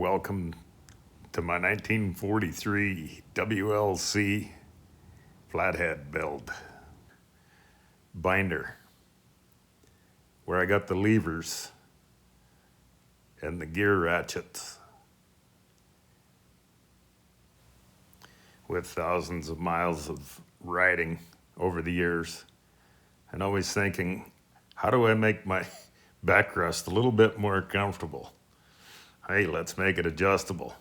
Welcome to my 1943 WLC Flathead build. Binder, where I got the levers and the gear ratchets. With thousands of miles of riding over the years, and always thinking, how do I make my backrest a little bit more comfortable? Hey, let's make it adjustable.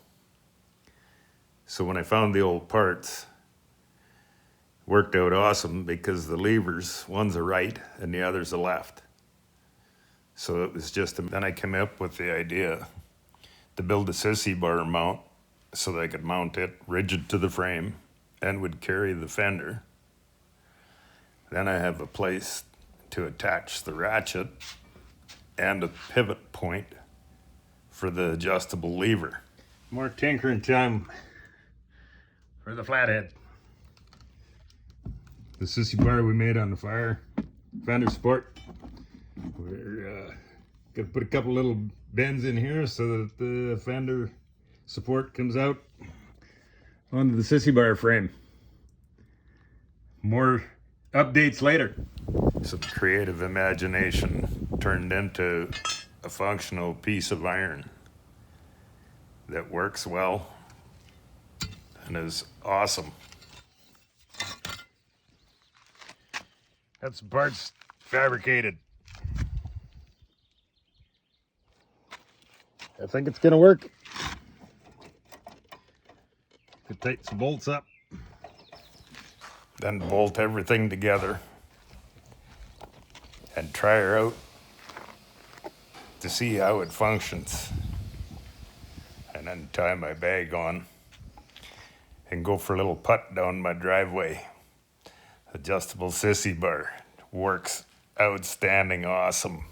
So when I found the old parts, worked out awesome because the levers, one's a right and the other's a left. So it was then I came up with the idea to build a Sissy bar mount so that I could mount it rigid to the frame and would carry the fender. Then I have a place to attach the ratchet and a pivot point for the adjustable lever. More tinkering time for the Flathead. The Sissy bar we made on the fender support. We're gonna put a couple little bends in here so that the fender support comes out onto the Sissy bar frame. More updates later. Some creative imagination turned into a functional piece of iron that works well and is awesome. That's parts fabricated. I think it's gonna work. Could tighten some bolts up, then bolt everything together and try her out to see how it functions, and then tie my bag on and go for a little putt down my driveway. Adjustable Sissy bar works outstanding, awesome.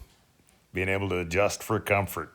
Being able to adjust for comfort.